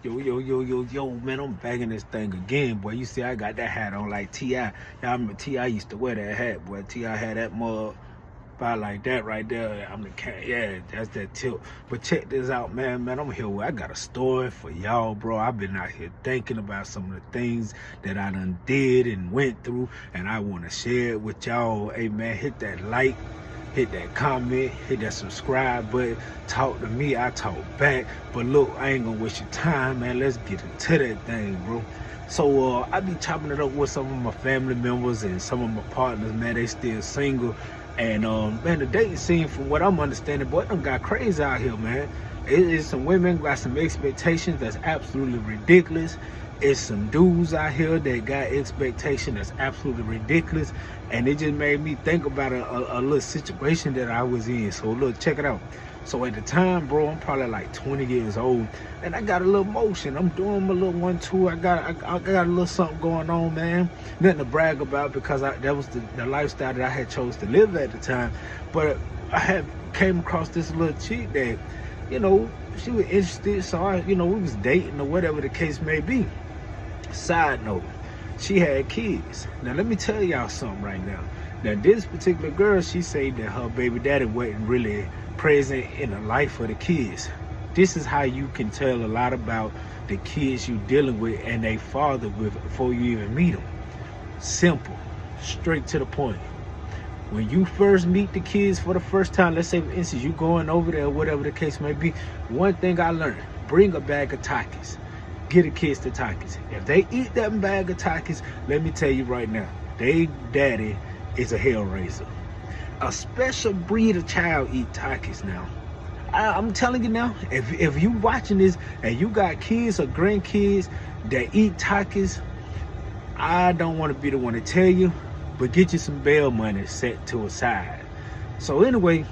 Yo, man, I'm back in this thing again, boy. You see, I got that hat on like T.I. Y'all remember T.I. used to wear that hat, boy. T.I. had that mug about like that right there. I'm the cat, yeah, that's that tilt. But check this out, man, I'm here. I got a story for y'all, bro. I've been out here thinking about some of the things that I done did and went through, and I want to share it with y'all. Hey, man, hit that like, hit that comment, hit that subscribe button. Talk to me, I talk back. But look, I ain't gonna waste your time, man. Let's get into that thing, bro. So I be chopping it up with some of my family members and some of my partners, man. They still single. And man, the dating scene, from what I'm understanding, boy, it done got crazy out here, man. It's some women got some expectations that's absolutely ridiculous. It's some dudes out here that got expectation that's absolutely ridiculous. And it just made me think about a little situation that I was in. So look, check it out. So at the time, bro, I'm probably like 20 years old, and I got a little motion. I'm doing my little 1-2. I got a little something going on, man. Nothing to brag about, because that was the lifestyle that I had chose to live at the time. But I had came across this little chick that, you know, she was interested. So we was dating or whatever the case may be. Side note, she had kids. Now let me tell y'all something right now. Now this particular girl, she said that her baby daddy wasn't really present in the life of the kids. This is how you can tell a lot about the kids you dealing with and they father before you even meet them. Simple, straight to the point. When you first meet the kids for the first time, let's say for instance you going over there, whatever the case may be, one thing I learned: bring a bag of Takis. Get the kids to Takis. If they eat that bag of Takis, let me tell you right now, they daddy is a hellraiser. A special breed of child eat Takis now. I'm telling you now, if you watching this and you got kids or grandkids that eat Takis, I don't want to be the one to tell you, but get you some bail money set to a side. So anyway,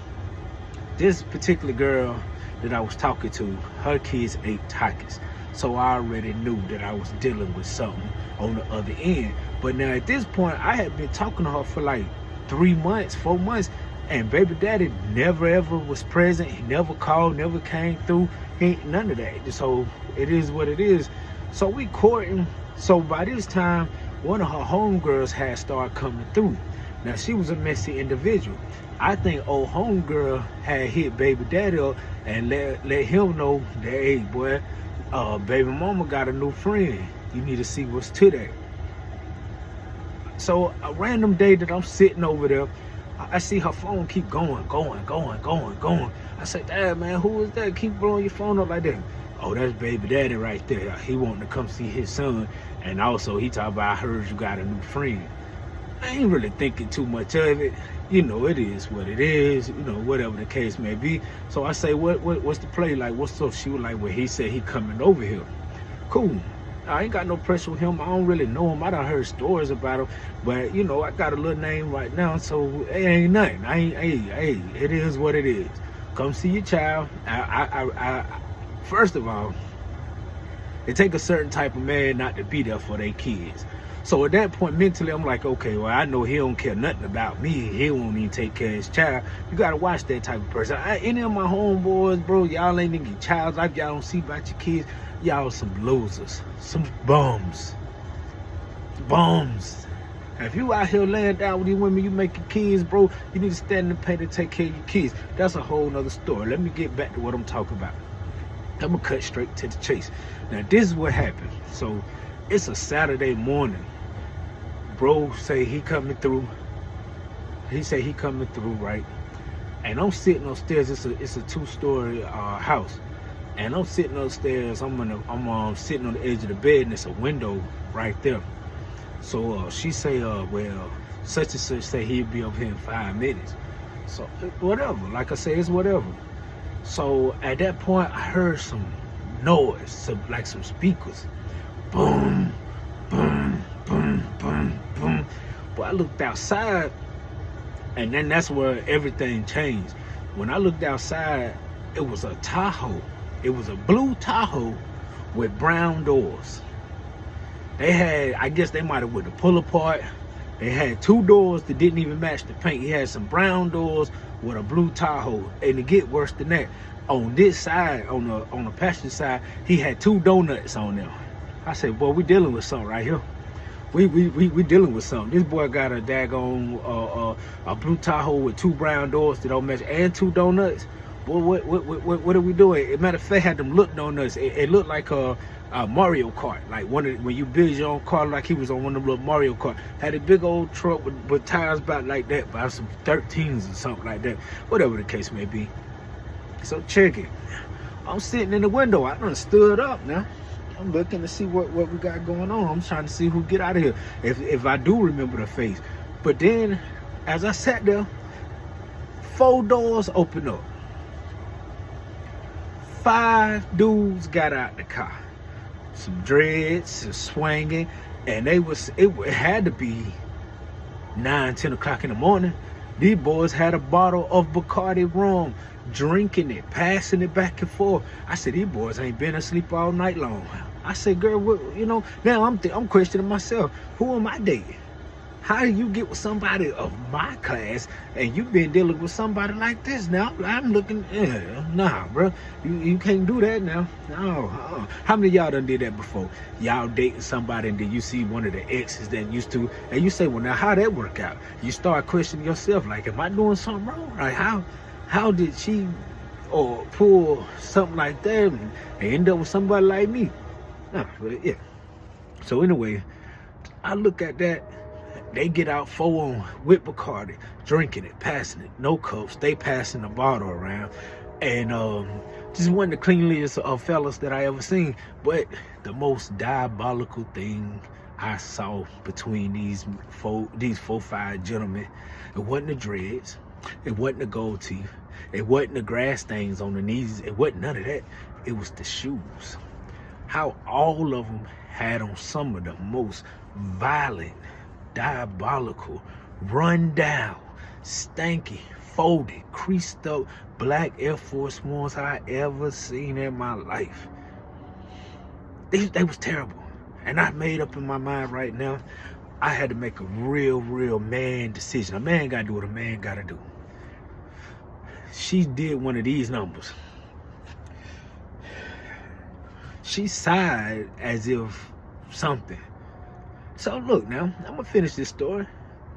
this particular girl that I was talking to, her kids ate Takis. So I already knew that I was dealing with something on the other end. But now at this point, I had been talking to her for like 3 months, 4 months, and baby daddy never ever was present. He never called, never came through. He ain't none of that. So it is what it is. So we courting. So by this time, one of her homegirls had started coming through. Now she was a messy individual. I think old homegirl had hit baby daddy up and let him know that, hey boy, baby mama got a new friend. You need to see what's to that. So a random day that I'm sitting over there, I see her phone keep going. I say, Dad, man, who is that? Keep blowing your phone up like that. Oh, that's baby daddy right there. He wanting to come see his son. And also he talking about, I heard you got a new friend. I ain't really thinking too much of it. You know, it is what it is, you know, whatever the case may be. So I say, what's the play like? What's up? She was like, well, he said he coming over here. Cool. I ain't got no pressure with him. I don't really know him. I done heard stories about him, but you know, I got a little name right now, so it ain't nothing. Hey, it is what it is. Come see your child. First of all, it take a certain type of man not to be there for their kids. So at that point, mentally, I'm like, okay, well, I know he don't care nothing about me. He won't even take care of his child. You gotta watch that type of person. Any of my homeboys, bro, y'all ain't even child like y'all don't see about your kids. Y'all some losers, some bums. If you out here laying down with these women, you making kids, bro, you need to stand and pay to take care of your kids. That's a whole nother story. Let me get back to what I'm talking about. I'm gonna cut straight to the chase. Now, this is what happened. So, it's a Saturday morning. Bro say he coming through. He say he coming through, right? And I'm sitting upstairs. It's a 2-story house. And I'm sitting upstairs. I'm sitting on the edge of the bed, and it's a window right there. So she say, well, such and such say he'll be over here in 5 minutes. So whatever. Like I say, it's whatever. So at that point, I heard some noise, like some speakers. Boom, boom, boom, boom, boom. But I looked outside, and then that's where everything changed. When I looked outside, it was a Tahoe. It was a blue Tahoe with brown doors. They had, I guess they might have went to pull apart. It had 2 doors that didn't even match the paint. He had some brown doors with a blue Tahoe. And to get worse than that, on this side, on the passenger side, he had 2 donuts on there. I said, boy, we dealing with something right here. We dealing with something. This boy got a daggone a blue Tahoe with 2 brown doors that don't match and 2 donuts. Boy, what are we doing? As a matter of fact, had them look donuts. It looked like a Mario Kart, like when you build your own car, like he was on one of them little Mario Kart. Had a big old truck with tires about like that, by some 13s or something like that, whatever the case may be. So check it. I'm sitting in the window. I done stood up now. I'm looking to see what we got going on. I'm trying to see who get out of here, if I do remember the face. But then, as I sat there, 4 doors opened up. 5 dudes got out the car. Some dreads, some swinging, and it had to be 9, 10 o'clock in the morning. These boys had a bottle of Bacardi rum, drinking it, passing it back and forth. I said, these boys ain't been asleep all night long. I said, girl, now I'm questioning myself. Who am I dating? How do you get with somebody of my class and you been dealing with somebody like this? Now I'm looking, nah, bro, you can't do that now. No, How many of y'all done did that before? Y'all dating somebody and then you see one of the exes that used to, and you say, well, now how that work out? You start questioning yourself, like, am I doing something wrong? Like, how did she or pull something like that and end up with somebody like me? Nah, but yeah. So anyway, I look at that. They get out 4 on with Bacardi, drinking it, passing it, no cups. They passing the bottle around, and just one of the cleanliest of fellas that I ever seen. But the most diabolical thing I saw between these 4-5 gentlemen, it wasn't the dreads, it wasn't the gold teeth, it wasn't the grass stains on the knees, it wasn't none of that. It was the shoes. How all of them had on some of the most violent, diabolical, run down, stanky, folded, creased up black Air Force Ones I ever seen in my life. They was terrible. And I made up in my mind right now, I had to make a real man decision. A man gotta do what a man gotta do. She did one of these numbers. She sighed as if something. So look now, I'm gonna finish this story.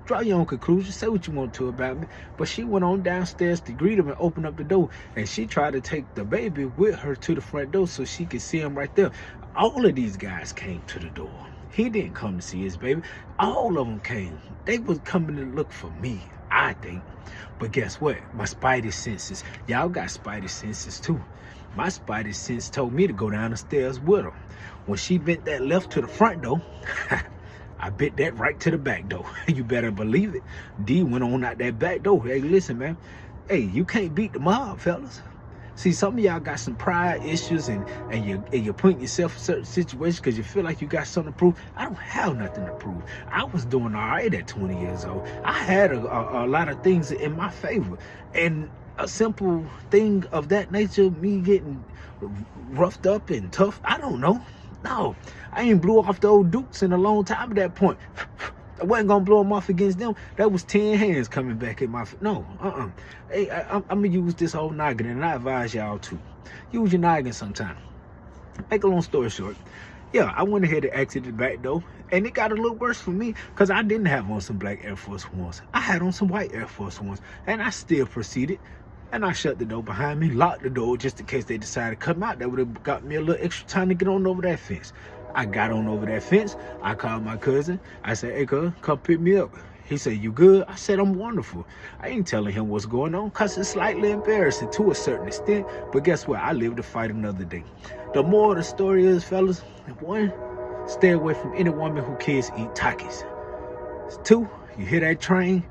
Draw your own conclusions, say what you want to about me. But she went on downstairs to greet him and open up the door. And she tried to take the baby with her to the front door so she could see him right there. All of these guys came to the door. He didn't come to see his baby. All of them came. They was coming to look for me, I think. But guess what? My spidey senses, y'all got spidey senses too. My spidey sense told me to go down the stairs with her. When she bent that left to the front door, I bit that right to the back door. You better believe it. D went on out that back door. Hey, listen, man. Hey, you can't beat the mob, fellas. See, some of y'all got some pride issues and you're putting yourself in certain situations because you feel like you got something to prove. I don't have nothing to prove. I was doing all right at 20 years old. I had a lot of things in my favor. And a simple thing of that nature, me getting roughed up and tough, I don't know. No, I ain't blew off the old Dukes in a long time at that point. I wasn't gonna blow them off against them. That was 10 hands coming back at my no. Hey, I'm gonna use this whole noggin, and I advise y'all to use your noggin sometime. Make a long story short, yeah, I went ahead and exited the back door, and it got a little worse for me because I didn't have on some black Air Force Ones. I had on some white Air Force Ones, and I still proceeded. And I shut the door behind me, locked the door just in case they decided to come out. That would have got me a little extra time to get on over that fence. I got on over that fence. I called my cousin. I said, hey, cuz, come pick me up. He said, you good? I said, I'm wonderful. I ain't telling him what's going on because it's slightly embarrassing to a certain extent. But guess what? I live to fight another day. The moral of the story is, fellas, 1, stay away from any woman who kids eat Takis. 2, you hear that train,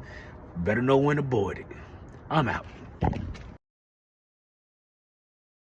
better know when to board it. I'm out.